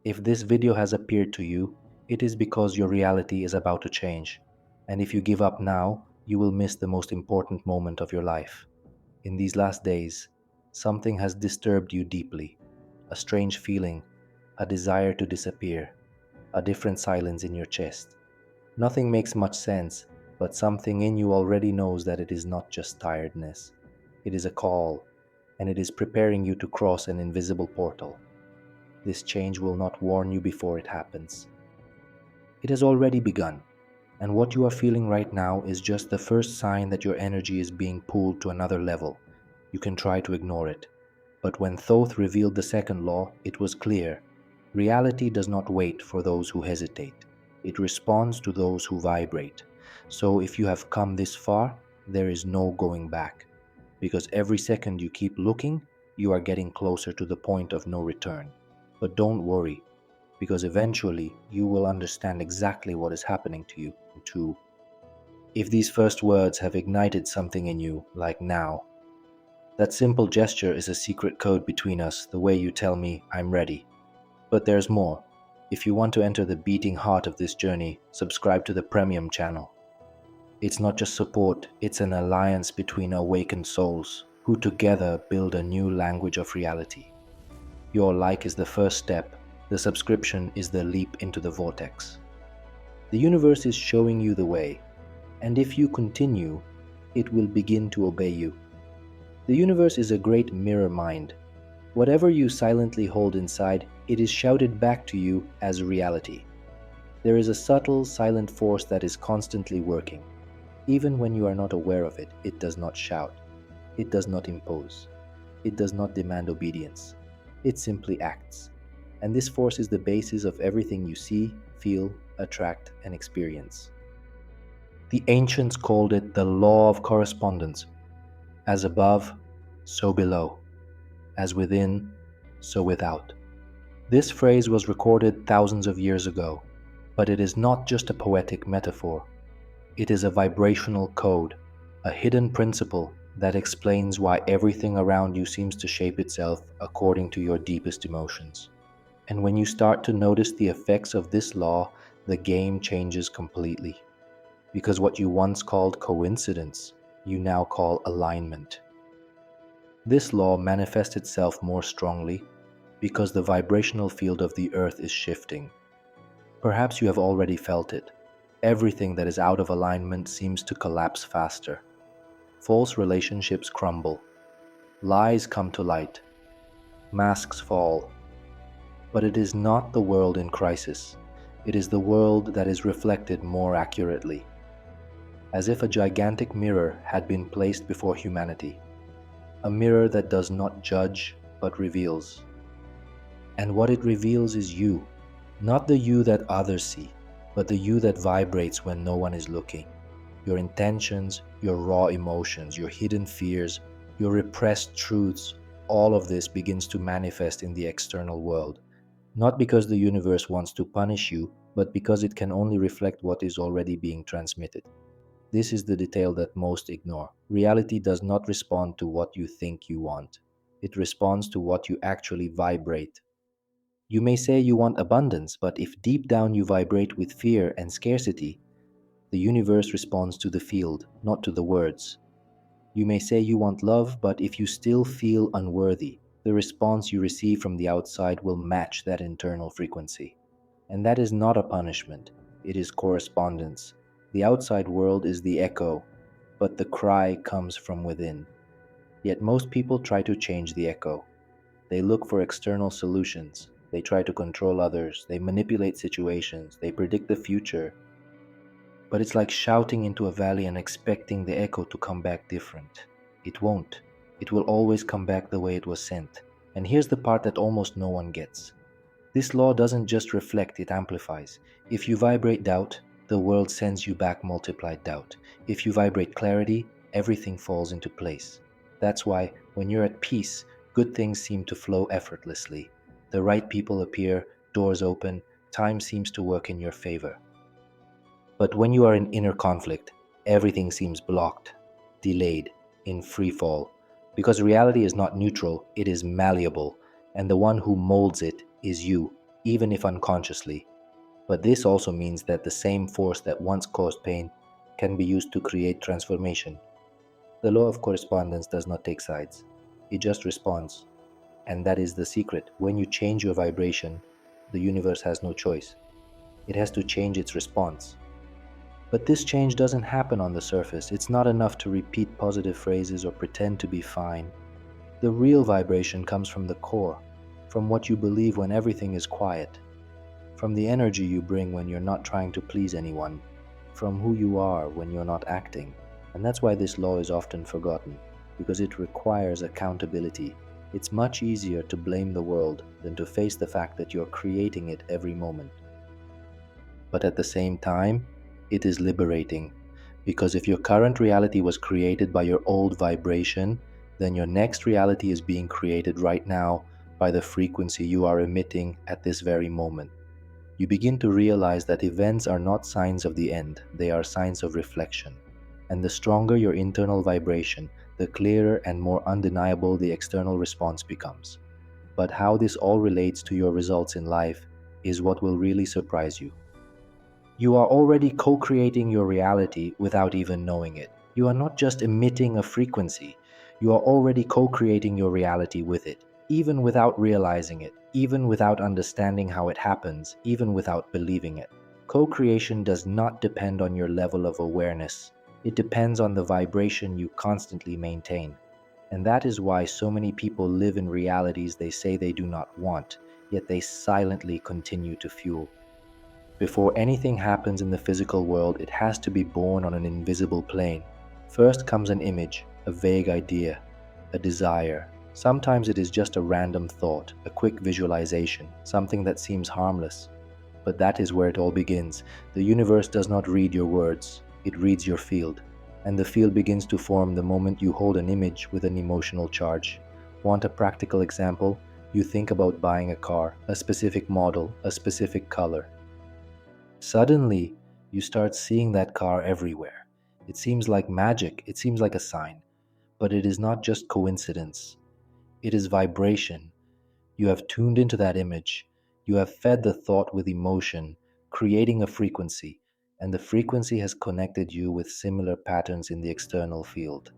If this video has appeared to you, it is because your reality is about to change. And if you give up now, you will miss the most important moment of your life. In these last days, something has disturbed you deeply. A strange feeling, a desire to disappear, a different silence in your chest. Nothing makes much sense, but something in you already knows that it is not just tiredness. It is a call, and it is preparing you to cross an invisible portal. This change will not warn you before it happens. It has already begun, and what you are feeling right now is just the first sign that your energy is being pulled to another level. You can try to ignore it, but when Thoth revealed the second law, it was clear. Reality does not wait for those who hesitate. It responds to those who vibrate. So if you have come this far, there is no going back. Because every second you keep looking, you are getting closer to the point of no return. But don't worry, because eventually you will understand exactly what is happening to you, too. If these first words have ignited something in you, like now, that simple gesture is a secret code between us, the way you tell me, I'm ready. But there's more. If you want to enter the beating heart of this journey, subscribe to the premium channel. It's not just support, it's an alliance between awakened souls who together build a new language of reality. Your like is the first step, the subscription is the leap into the vortex. The universe is showing you the way, and if you continue, it will begin to obey you. The universe is a great mirror mind. Whatever you silently hold inside, it is shouted back to you as reality. There is a subtle, silent force that is constantly working. Even when you are not aware of it, it does not shout. It does not impose. It does not demand obedience. It simply acts. And this force is the basis of everything you see, feel, attract, and experience. The ancients called it the Law of Correspondence. As above, so below. As within, so without. This phrase was recorded thousands of years ago, but it is not just a poetic metaphor. It is a vibrational code, a hidden principle that explains why everything around you seems to shape itself according to your deepest emotions. And when you start to notice the effects of this law, the game changes completely. Because what you once called coincidence, you now call alignment. This law manifests itself more strongly because the vibrational field of the earth is shifting. Perhaps you have already felt it. Everything that is out of alignment seems to collapse faster. False relationships crumble. Lies come to light. Masks fall. But it is not the world in crisis. It is the world that is reflected more accurately. As if a gigantic mirror had been placed before humanity. A mirror that does not judge, but reveals. And what it reveals is you. Not the you that others see, but the you that vibrates when no one is looking. Your intentions, your raw emotions, your hidden fears, your repressed truths, all of this begins to manifest in the external world. Not because the universe wants to punish you, but because it can only reflect what is already being transmitted. This is the detail that most ignore. Reality does not respond to what you think you want. It responds to what you actually vibrate. You may say you want abundance, but if deep down you vibrate with fear and scarcity, the universe responds to the field, not to the words. You may say you want love, but if you still feel unworthy, the response you receive from the outside will match that internal frequency. And that is not a punishment, it is correspondence. The outside world is the echo, but the cry comes from within. Yet most people try to change the echo. They look for external solutions. They try to control others. They manipulate situations. They predict the future. But it's like shouting into a valley and expecting the echo to come back different. It won't. It will always come back the way it was sent. And here's the part that almost no one gets. This law doesn't just reflect, it amplifies. If you vibrate doubt, the world sends you back multiplied doubt. If you vibrate clarity, everything falls into place. That's why, when you're at peace, good things seem to flow effortlessly. The right people appear, doors open, time seems to work in your favor. But when you are in inner conflict, everything seems blocked, delayed, in free fall. Because reality is not neutral, it is malleable, and the one who molds it is you. even if unconsciously. But this also means that the same force that once caused pain can be used to create transformation. The law of correspondence does not take sides, it just responds. And that is the secret. When you change your vibration, the universe has no choice. It has to change its response. But this change doesn't happen on the surface. It's not enough to repeat positive phrases or pretend to be fine. The real vibration comes from the core, from what you believe when everything is quiet, from the energy you bring when you're not trying to please anyone, from who you are when you're not acting. And that's why this law is often forgotten, because it requires accountability. It's much easier to blame the world than to face the fact that you're creating it every moment. But at the same time, it is liberating, because if your current reality was created by your old vibration, then your next reality is being created right now by the frequency you are emitting at this very moment. You begin to realize that events are not signs of the end, they are signs of reflection. And the stronger your internal vibration, the clearer and more undeniable the external response becomes. But how this all relates to your results in life is what will really surprise you. You are already co-creating your reality without even knowing it. You are not just emitting a frequency, you are already co-creating your reality with it, even without realizing it, even without understanding how it happens, even without believing it. Co-creation does not depend on your level of awareness. It depends on the vibration you constantly maintain. And that is why so many people live in realities they say they do not want, yet they silently continue to fuel. Before anything happens in the physical world, it has to be born on an invisible plane. First comes an image, a vague idea, a desire. Sometimes it is just a random thought, a quick visualization, something that seems harmless. But that is where it all begins. The universe does not read your words, it reads your field. And the field begins to form the moment you hold an image with an emotional charge. Want a practical example? You think about buying a car, a specific model, a specific color. Suddenly, you start seeing that car everywhere. It seems like magic, it seems like a sign. But it is not just coincidence, it is vibration. You have tuned into that image, you have fed the thought with emotion, creating a frequency, and the frequency has connected you with similar patterns in the external field.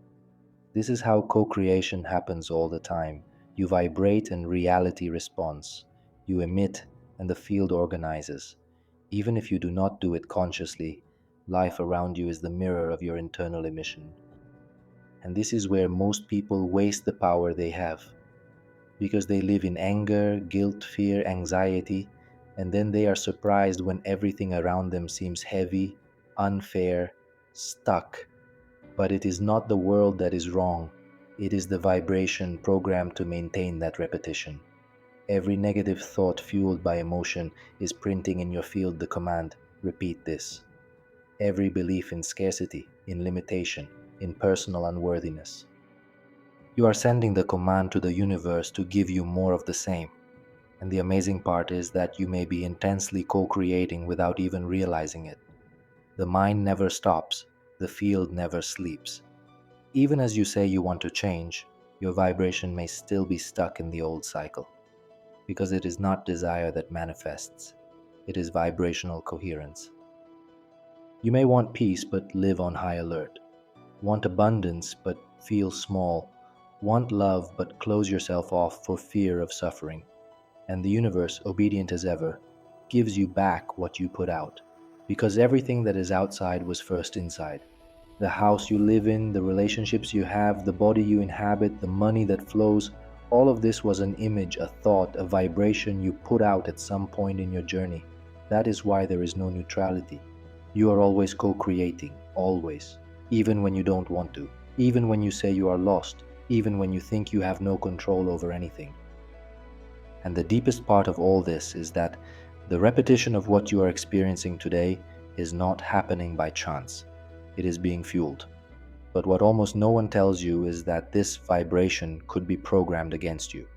This is how co creation happens all the time. You vibrate and reality responds. You emit and the field organizes. Even if you do not do it consciously, life around you is the mirror of your internal emission. And this is where most people waste the power they have, because they live in anger, guilt, fear, anxiety, and then they are surprised when everything around them seems heavy, unfair, stuck. But it is not the world that is wrong, it is the vibration programmed to maintain that repetition. Every negative thought fueled by emotion is printing in your field the command, repeat this. Every belief in scarcity, in limitation, in personal unworthiness. You are sending the command to the universe to give you more of the same. And the amazing part is that you may be intensely co-creating without even realizing it. The mind never stops, the field never sleeps. Even as you say you want to change, your vibration may still be stuck in the old cycle. Because it is not desire that manifests, it is vibrational coherence. You may want peace but live on high alert, want abundance but feel small, want love but close yourself off for fear of suffering. And the universe, obedient as ever, gives you back what you put out, because everything that is outside was first inside. The house you live in, the relationships you have, the body you inhabit, the money that flows, all of this was an image, a thought, a vibration you put out at some point in your journey. That is why there is no neutrality. You are always co-creating, always, even when you don't want to, even when you say you are lost, even when you think you have no control over anything. And the deepest part of all this is that the repetition of what you are experiencing today is not happening by chance. It is being fueled. But what almost no one tells you is that this vibration could be programmed against you.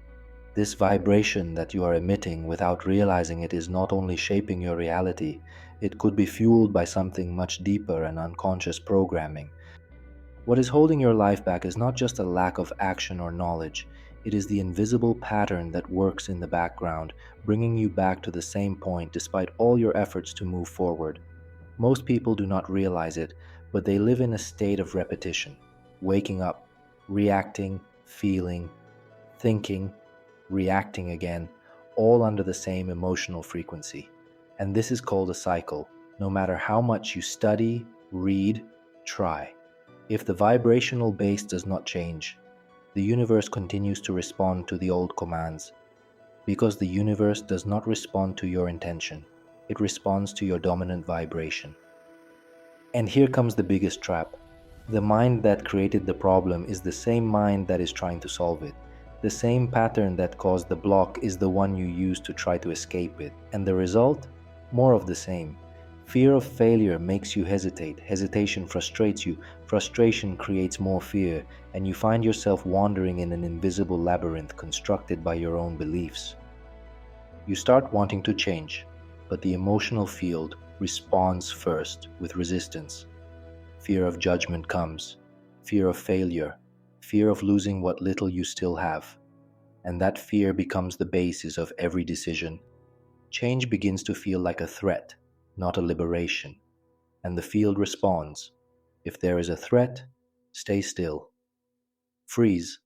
This vibration that you are emitting without realizing it is not only shaping your reality, it could be fueled by something much deeper and unconscious programming. What is holding your life back is not just a lack of action or knowledge, It is the invisible pattern that works in the background, bringing you back to the same point despite all your efforts to move forward. Most people do not realize it, but they live in a state of repetition, waking up, reacting, feeling, thinking, reacting again, all under the same emotional frequency. And this is called a cycle, no matter how much you study, read, try. If the vibrational base does not change, the universe continues to respond to the old commands. Because the universe does not respond to your intention, it responds to your dominant vibration. And here comes the biggest trap. The mind that created the problem is the same mind that is trying to solve it. The same pattern that caused the block is the one you use to try to escape it. And the result? More of the same. Fear of failure makes you hesitate. Hesitation frustrates you. Frustration creates more fear. And you find yourself wandering in an invisible labyrinth constructed by your own beliefs. You start wanting to change, but the emotional field responds first with resistance. Fear of judgment comes, fear of failure, fear of losing what little you still have. And that fear becomes the basis of every decision. Change begins to feel like a threat, not a liberation. And the field responds. If there is a threat, stay still. Freeze.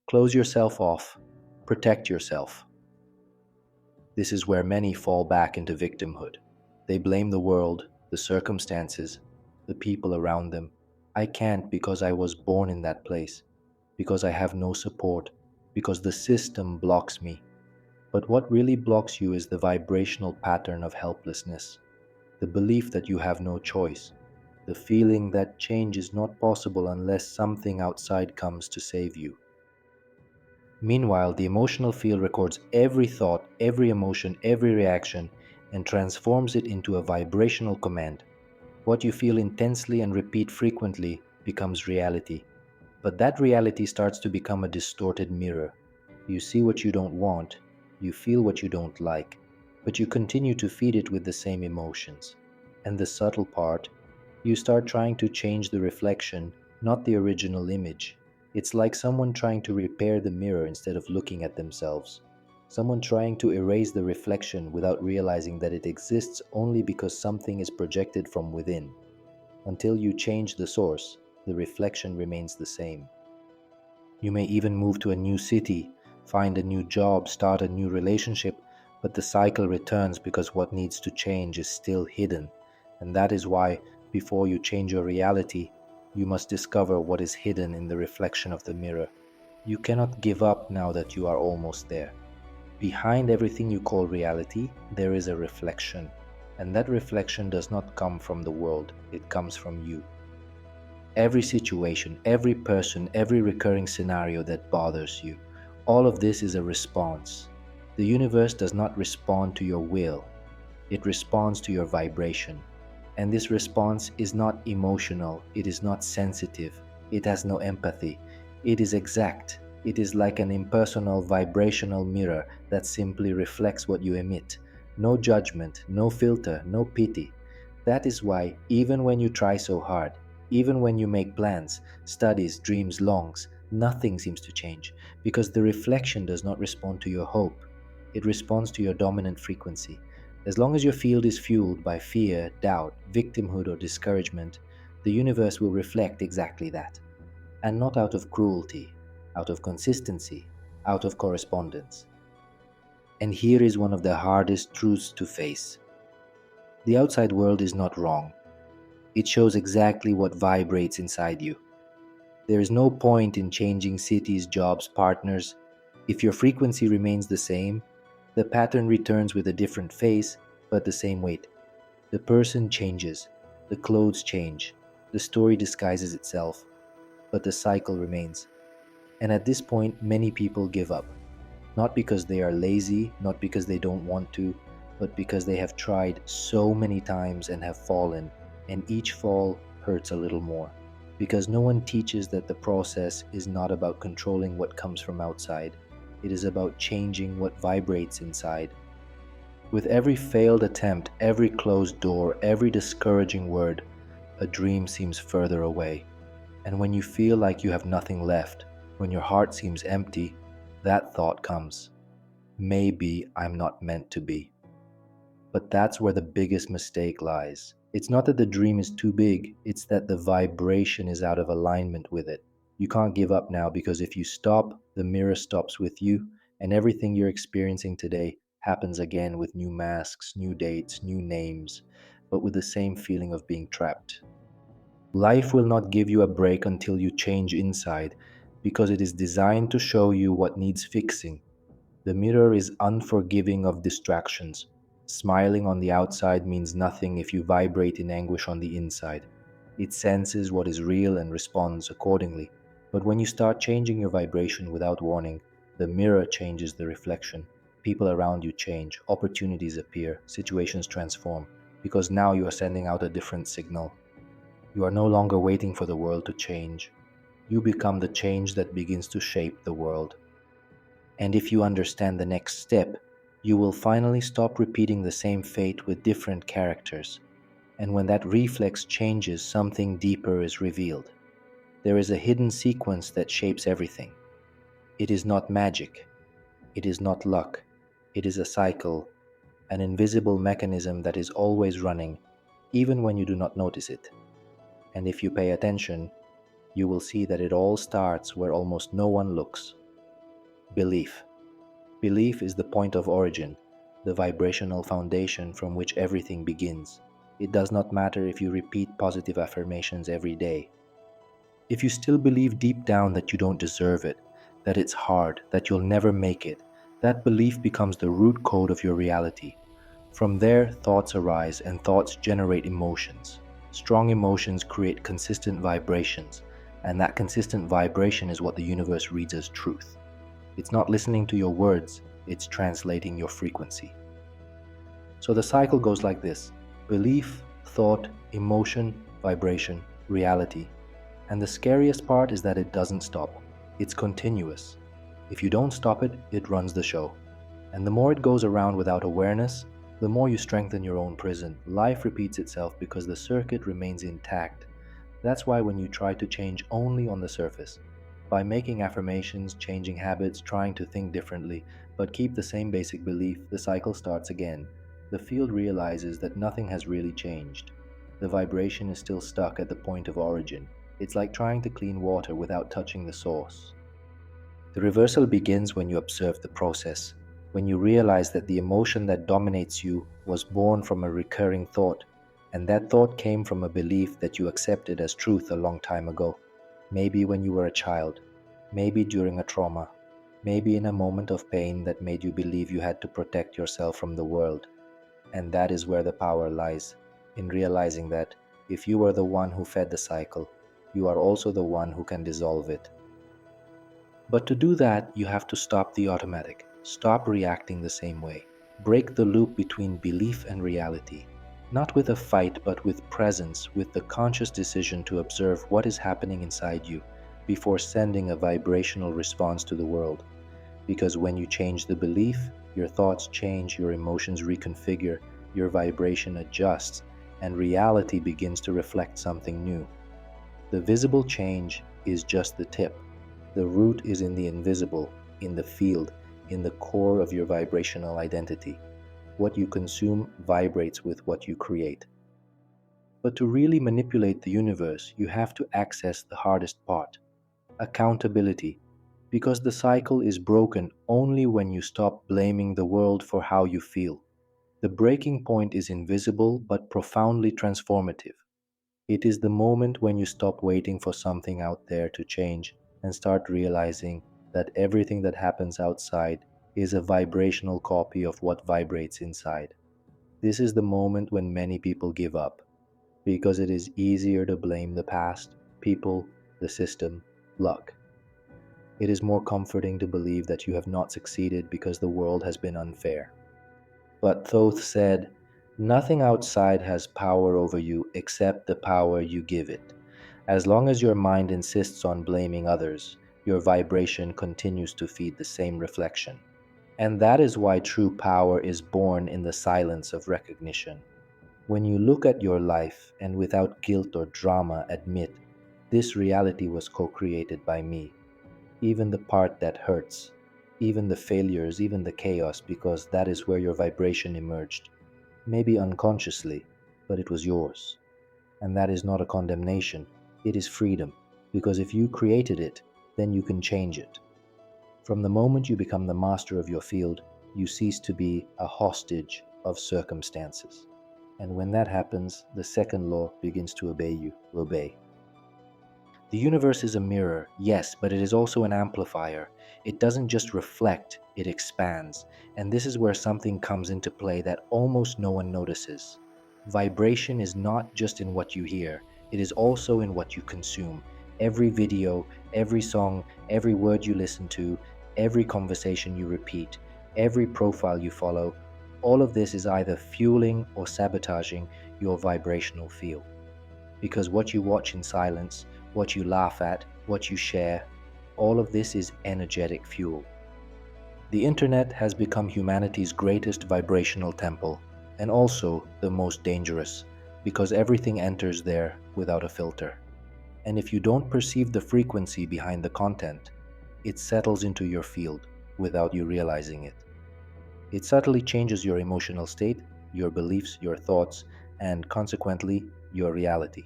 Close yourself off. Protect yourself. This is where many fall back into victimhood. They blame the world, the circumstances, the people around them. I can't because I was born in that place, because I have no support, because the system blocks me. But what really blocks you is the vibrational pattern of helplessness, the belief that you have no choice, the feeling that change is not possible unless something outside comes to save you. Meanwhile, the emotional field records every thought, every emotion, every reaction, and transforms it into a vibrational command. What you feel intensely and repeat frequently becomes reality. But that reality starts to become a distorted mirror. You see what you don't want, you feel what you don't like, but you continue to feed it with the same emotions. And the subtle part, you start trying to change the reflection, not the original image. It's like someone trying to repair the mirror instead of looking at themselves. Someone trying to erase the reflection without realizing that it exists only because something is projected from within. Until you change the source, the reflection remains the same. You may even move to a new city, find a new job, start a new relationship, but the cycle returns because what needs to change is still hidden. And that is why, before you change your reality, you must discover what is hidden in the reflection of the mirror. You cannot give up now that you are almost there. Behind everything you call reality, there is a reflection. And that reflection does not come from the world, it comes from you. Every situation, every person, every recurring scenario that bothers you, all of this is a response. The universe does not respond to your will, it responds to your vibration. And this response is not emotional, it is not sensitive, it has no empathy. It is exact. It is like an impersonal vibrational mirror that simply reflects what you emit. No judgment, no filter, no pity. That is why, even when you try so hard, even when you make plans, studies, dreams, longs, nothing seems to change, because the reflection does not respond to your hope. It responds to your dominant frequency. As long as your field is fueled by fear, doubt, victimhood, or discouragement, the universe will reflect exactly that. And not out of cruelty, out of consistency, out of correspondence. And here is one of the hardest truths to face. The outside world is not wrong. It shows exactly what vibrates inside you. There is no point in changing cities, jobs, partners. If your frequency remains the same, the pattern returns with a different face, but the same weight. The person changes, the clothes change, the story disguises itself, but the cycle remains. And at this point, many people give up. Not because they are lazy, not because they don't want to, but because they have tried so many times and have fallen, and each fall hurts a little more. Because no one teaches that the process is not about controlling what comes from outside, it is about changing what vibrates inside. With every failed attempt, every closed door, every discouraging word, a dream seems further away. And when you feel like you have nothing left, when your heart seems empty, that thought comes. Maybe I'm not meant to be. But that's where the biggest mistake lies. It's not that the dream is too big, it's that the vibration is out of alignment with it. You can't give up now because if you stop, the mirror stops with you, and everything you're experiencing today happens again with new masks, new dates, new names, but with the same feeling of being trapped. Life will not give you a break until you change inside because it is designed to show you what needs fixing. The mirror is unforgiving of distractions. Smiling on the outside means nothing if you vibrate in anguish on the inside. It senses what is real and responds accordingly. But when you start changing your vibration without warning, the mirror changes the reflection. People around you change, opportunities appear, situations transform, because now you are sending out a different signal. You are no longer waiting for the world to change. You become the change that begins to shape the world. And if you understand the next step, you will finally stop repeating the same fate with different characters. And when that reflex changes, something deeper is revealed. There is a hidden sequence that shapes everything. It is not magic. It is not luck. It is a cycle, an invisible mechanism that is always running, even when you do not notice it. And if you pay attention, you will see that it all starts where almost no one looks. Belief. Belief is the point of origin, the vibrational foundation from which everything begins. It does not matter if you repeat positive affirmations every day. If you still believe deep down that you don't deserve it, that it's hard, that you'll never make it, that belief becomes the root code of your reality. From there, thoughts arise and thoughts generate emotions. Strong emotions create consistent vibrations, and that consistent vibration is what the universe reads as truth. It's not listening to your words, it's translating your frequency. So the cycle goes like this: belief, thought, emotion, vibration, reality. And the scariest part is that it doesn't stop. It's continuous. If you don't stop it, it runs the show. And the more it goes around without awareness, the more you strengthen your own prison. Life repeats itself because the circuit remains intact. That's why when you try to change only on the surface, by making affirmations, changing habits, trying to think differently, but keep the same basic belief, the cycle starts again. The field realizes that nothing has really changed. The vibration is still stuck at the point of origin. It's like trying to clean water without touching the source. The reversal begins when you observe the process, when you realize that the emotion that dominates you was born from a recurring thought, and that thought came from a belief that you accepted as truth a long time ago. Maybe when you were a child, maybe during a trauma, maybe in a moment of pain that made you believe you had to protect yourself from the world. And that is where the power lies, in realizing that if you were the one who fed the cycle, you are also the one who can dissolve it. But to do that, you have to stop the automatic, stop reacting the same way, break the loop between belief and reality, not with a fight, but with presence, with the conscious decision to observe what is happening inside you before sending a vibrational response to the world. Because when you change the belief, your thoughts change, your emotions reconfigure, your vibration adjusts, and reality begins to reflect something new. The visible change is just the tip. The root is in the invisible, in the field, in the core of your vibrational identity. What you consume vibrates with what you create. But to really manipulate the universe, you have to access the hardest part: accountability. Because the cycle is broken only when you stop blaming the world for how you feel. The breaking point is invisible but profoundly transformative. It is the moment when you stop waiting for something out there to change and start realizing that everything that happens outside is a vibrational copy of what vibrates inside. This is the moment when many people give up, because it is easier to blame the past, people, the system, luck. It is more comforting to believe that you have not succeeded because the world has been unfair. But Thoth said, "Nothing outside has power over you except the power you give it. As long as your mind insists on blaming others, your vibration continues to feed the same reflection." And that is why true power is born in the silence of recognition. When you look at your life and without guilt or drama admit, "This reality was co-created by me, even the part that hurts, even the failures, even the chaos, because that is where your vibration emerged. Maybe unconsciously, but it was yours. And that is not a condemnation, it is freedom, because if you created it, then you can change it. From the moment you become the master of your field, you cease to be a hostage of circumstances. And when that happens, the second law begins to obey you. Obey. The universe is a mirror, yes, but it is also an amplifier. It doesn't just reflect, it expands. And this is where something comes into play that almost no one notices. Vibration is not just in what you hear, it is also in what you consume. Every video, every song, every word you listen to, every conversation you repeat, every profile you follow, all of this is either fueling or sabotaging your vibrational field. Because what you watch in silence, what you laugh at, what you share, all of this is energetic fuel. The internet has become humanity's greatest vibrational temple, and also the most dangerous, because everything enters there without a filter. And if you don't perceive the frequency behind the content, it settles into your field without you realizing it. It subtly changes your emotional state, your beliefs, your thoughts, and consequently, your reality.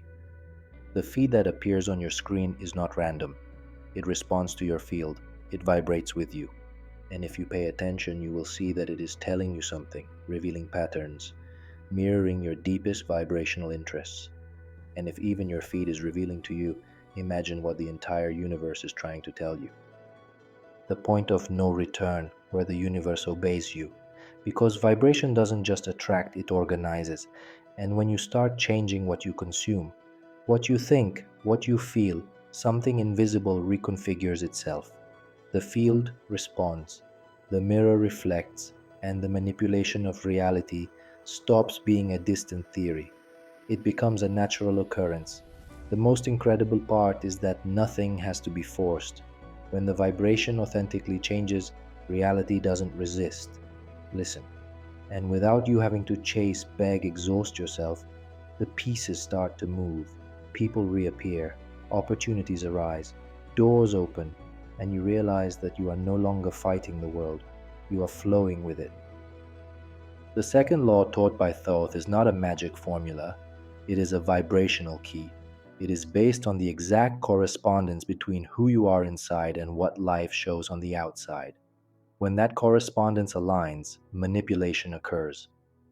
The feed that appears on your screen is not random. It responds to your field. It vibrates with you. And if you pay attention, you will see that it is telling you something, revealing patterns, mirroring your deepest vibrational interests. And if even your feed is revealing to you, imagine what the entire universe is trying to tell you. The point of no return, where the universe obeys you. Because vibration doesn't just attract, it organizes. And when you start changing what you consume, what you think, what you feel, something invisible reconfigures itself. The field responds, the mirror reflects, and the manipulation of reality stops being a distant theory. It becomes a natural occurrence. The most incredible part is that nothing has to be forced. When the vibration authentically changes, reality doesn't resist. Listen. And without you having to chase, beg, exhaust yourself, the pieces start to move, people reappear, opportunities arise, doors open, and you realize that you are no longer fighting the world, you are flowing with it. The second law taught by Thoth is not a magic formula, it is a vibrational key. It is based on the exact correspondence between who you are inside and what life shows on the outside. When that correspondence aligns, manipulation occurs,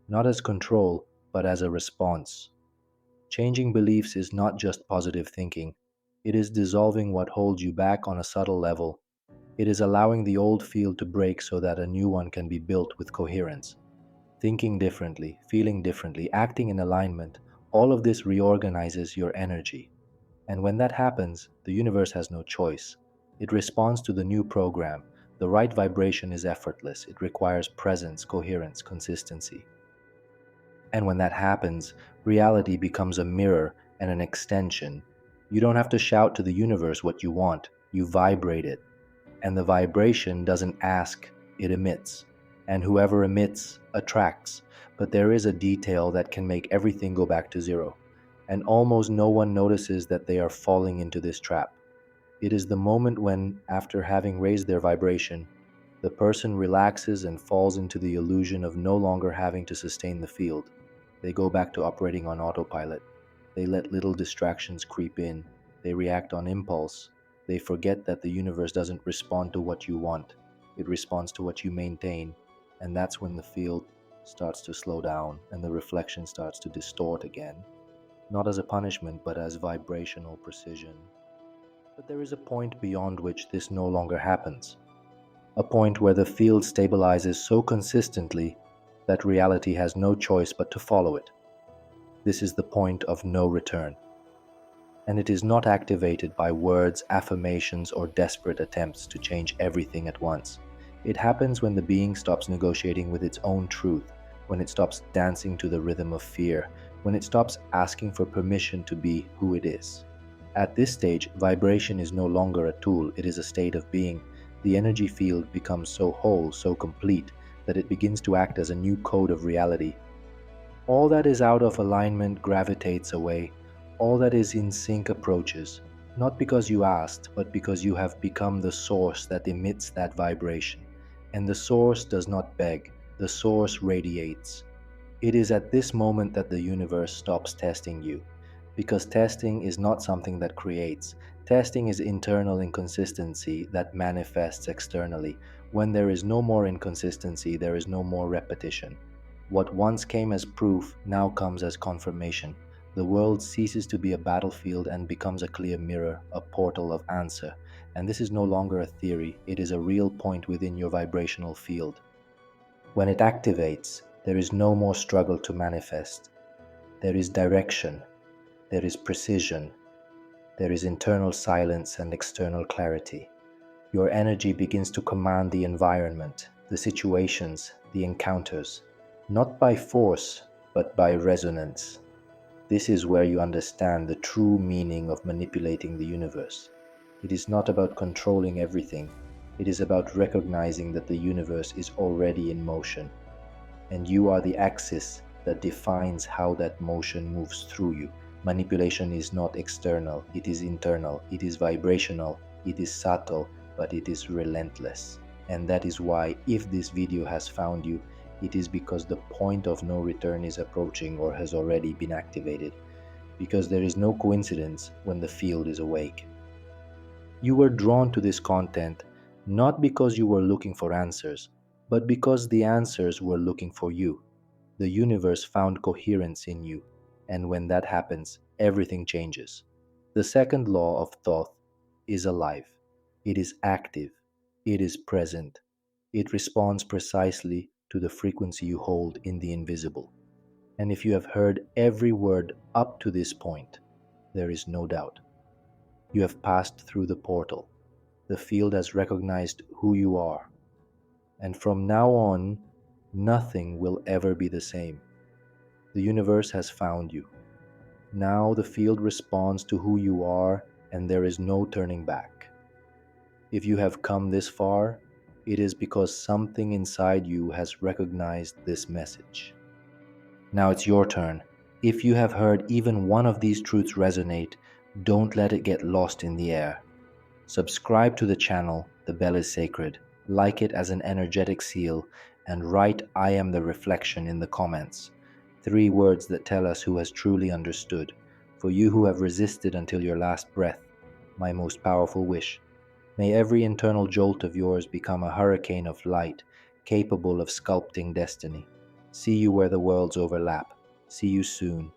not as control, but as a response. Changing beliefs is not just positive thinking, it is dissolving what holds you back on a subtle level. It is allowing the old field to break so that a new one can be built with coherence. Thinking differently, feeling differently, acting in alignment, all of this reorganizes your energy. And when that happens, the universe has no choice. It responds to the new program. The right vibration is effortless. It requires presence, coherence, consistency. And when that happens, reality becomes a mirror and an extension. You don't have to shout to the universe what you want, you vibrate it. And the vibration doesn't ask, it emits. And whoever emits attracts. But there is a detail that can make everything go back to zero. And almost no one notices that they are falling into this trap. It is the moment when, after having raised their vibration, the person relaxes and falls into the illusion of no longer having to sustain the field. They go back to operating on autopilot. They let little distractions creep in. They react on impulse. They forget that the universe doesn't respond to what you want. It responds to what you maintain. And that's when the field starts to slow down and the reflection starts to distort again. Not as a punishment, but as vibrational precision. But there is a point beyond which this no longer happens. A point where the field stabilizes so consistently that reality has no choice but to follow it. This is the point of no return. And it is not activated by words, affirmations, or desperate attempts to change everything at once. It happens when the being stops negotiating with its own truth, when it stops dancing to the rhythm of fear, when it stops asking for permission to be who it is. At this stage, vibration is no longer a tool, it is a state of being. The energy field becomes so whole, so complete, that it begins to act as a new code of reality. All that is out of alignment gravitates away. All that is in sync approaches, not because you asked, but because you have become the source that emits that vibration. And the source does not beg, the source radiates. It is at this moment that the universe stops testing you. Because testing is not something that creates. Testing is internal inconsistency that manifests externally. When there is no more inconsistency, there is no more repetition. What once came as proof now comes as confirmation. The world ceases to be a battlefield and becomes a clear mirror, a portal of answer. And this is no longer a theory, it is a real point within your vibrational field. When it activates, there is no more struggle to manifest. There is direction, there is precision, there is internal silence and external clarity. Your energy begins to command the environment, the situations, the encounters, not by force, but by resonance. This is where you understand the true meaning of manipulating the universe. It is not about controlling everything, it is about recognizing that the universe is already in motion, and you are the axis that defines how that motion moves through you. Manipulation is not external, it is internal, it is vibrational, it is subtle, but it is relentless. And that is why, if this video has found you, it is because the point of no return is approaching or has already been activated. Because there is no coincidence when the field is awake. You were drawn to this content not because you were looking for answers, but because the answers were looking for you. The universe found coherence in you, and when that happens, everything changes. The second law of Thoth is alive. It is active. It is present. It responds precisely to the frequency you hold in the invisible. And if you have heard every word up to this point, there is no doubt. You have passed through the portal. The field has recognized who you are. And from now on, nothing will ever be the same. The universe has found you. Now the field responds to who you are, and there is no turning back. If you have come this far, it is because something inside you has recognized this message. Now it's your turn. If you have heard even one of these truths resonate, don't let it get lost in the air. Subscribe to the channel, The Bell is Sacred, like it as an energetic seal, and write "I am the reflection" in the comments. 3 words that tell us who has truly understood. For you who have resisted until your last breath, my most powerful wish. May every internal jolt of yours become a hurricane of light, capable of sculpting destiny. See you where the worlds overlap. See you soon.